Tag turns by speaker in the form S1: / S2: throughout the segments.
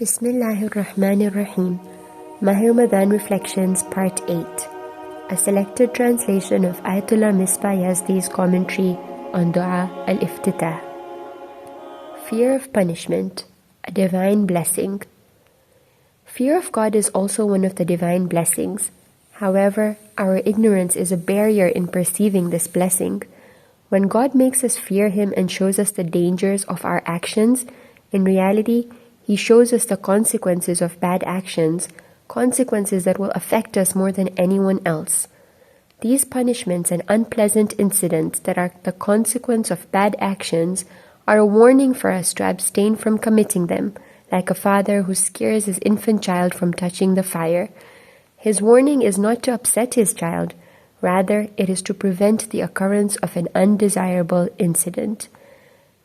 S1: Bismillahir Rahmanir Rahim. Mahe Ramadh'an Reflections Part 8. A selected translation of Ayatollah Misbah Yazdi's commentary on Dua al-Iftitah. Fear of punishment, a divine blessing. Fear of God is also one of the divine blessings. However, our ignorance is a barrier in perceiving this blessing. When God makes us fear Him and shows us the dangers of our actions, in reality, He shows us the consequences of bad actions, consequences that will affect us more than anyone else. These punishments and unpleasant incidents that are the consequence of bad actions are a warning for us to abstain from committing them, like a father who scares his infant child from touching the fire. His warning is not to upset his child, rather it is to prevent the occurrence of an undesirable incident.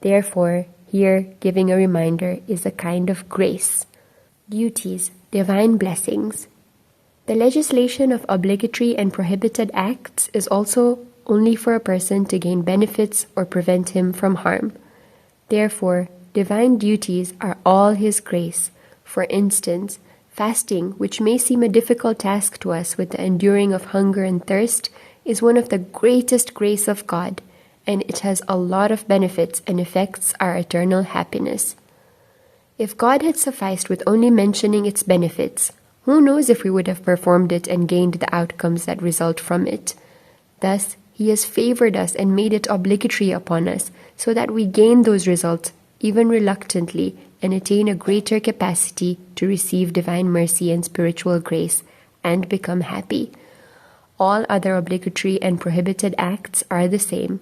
S1: Therefore, here, giving a reminder is a kind of grace. Duties, divine blessings. The legislation of obligatory and prohibited acts is also only for a person to gain benefits or prevent him from harm. Therefore, divine duties are all His grace. For instance, fasting, which may seem a difficult task to us with the enduring of hunger and thirst, is one of the greatest grace of God, and it has a lot of benefits and affects our eternal happiness. If God had sufficed with only mentioning its benefits, who knows if we would have performed it and gained the outcomes that result from it? Thus, He has favored us and made it obligatory upon us, so that we gain those results, even reluctantly, and attain a greater capacity to receive divine mercy and spiritual grace, and become happy. All other obligatory and prohibited acts are the same.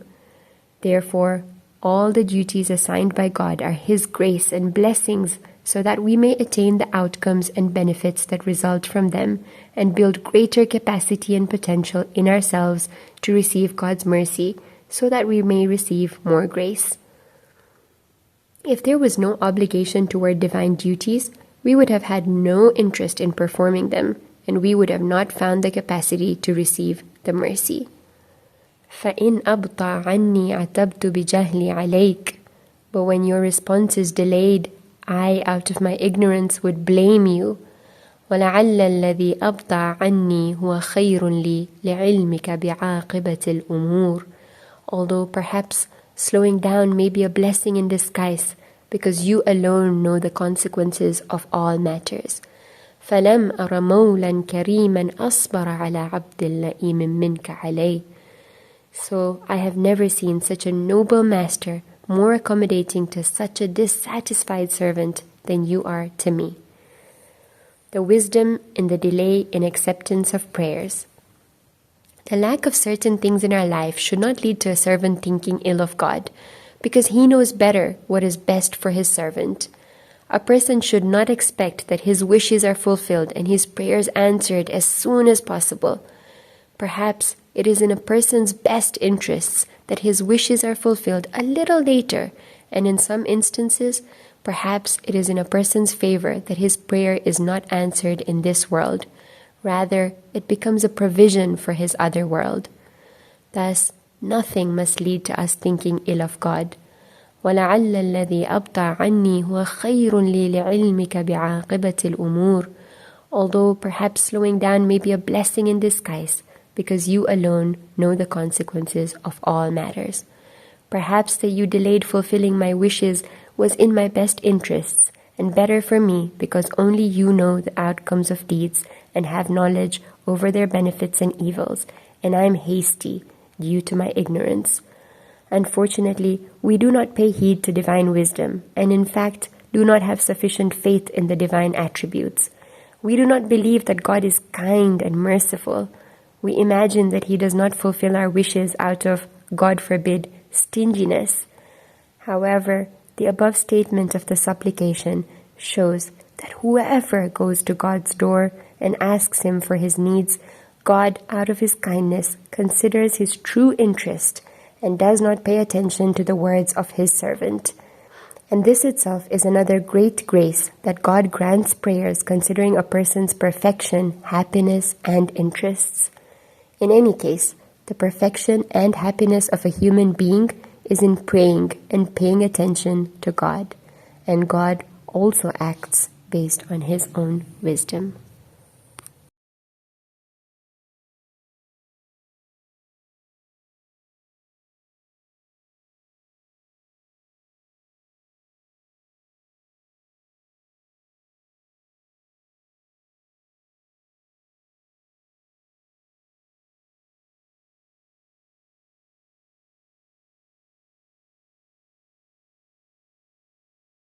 S1: Therefore, all the duties assigned by God are His grace and blessings, so that we may attain the outcomes and benefits that result from them, and build greater capacity and potential in ourselves to receive God's mercy, so that we may receive more grace. If there was no obligation toward divine duties, we would have had no interest in performing them, and we would have not found the capacity to receive the mercy. فَإِنْ أَبْطَعْ عَنِّي عَتَبْتُ بِجَهْلِي عَلَيْكَ. But when your response is delayed, I, out of my ignorance, would blame you. وَلَعَلَّ الَّذِي أَبْطَعْ عَنِّي هُوَ خَيْرٌ لِي لِعِلْمِكَ بِعَاقِبَةِ الْأُمُورِ. Although perhaps slowing down may be a blessing in disguise, because you alone know the consequences of all matters. فَلَمْ أَرَ مَوْلًا كَرِيمًا أَصْبَرَ عَلَى عَبْدٍ لَئِيمٍ مِّنْكَ عَلَيْهِ. So I have never seen such a noble master, more accommodating to such a dissatisfied servant than you are to me. The wisdom in the delay in acceptance of prayers. The lack of certain things in our life should not lead to a servant thinking ill of God, because He knows better what is best for His servant. A person should not expect that his wishes are fulfilled and his prayers answered as soon as possible. Perhaps it is in a person's best interests that his wishes are fulfilled a little later, and in some instances, perhaps it is in a person's favor that his prayer is not answered in this world. Rather, it becomes a provision for his other world. Thus, nothing must lead to us thinking ill of God. وَلَعَلَّ الَّذِي أَبْطَعْ عَنِّي هُوَ خَيْرٌ لِي لِعِلْمِكَ بِعَاقِبَةِ الْأُمُورِ. Although perhaps slowing down may be a blessing in disguise, because you alone know the consequences of all matters. Perhaps that you delayed fulfilling my wishes was in my best interests, and better for me, because only you know the outcomes of deeds and have knowledge over their benefits and evils, and I am hasty due to my ignorance. Unfortunately, we do not pay heed to divine wisdom, and in fact do not have sufficient faith in the divine attributes. We do not believe that God is kind and merciful. We imagine that He does not fulfill our wishes out of, God forbid, stinginess. However, the above statement of the supplication shows that whoever goes to God's door and asks Him for his needs, God, out of His kindness, considers his true interest and does not pay attention to the words of His servant. And this itself is another great grace, that God grants prayers considering a person's perfection, happiness, and interests. In any case, the perfection and happiness of a human being is in praying and paying attention to God, and God also acts based on his own wisdom.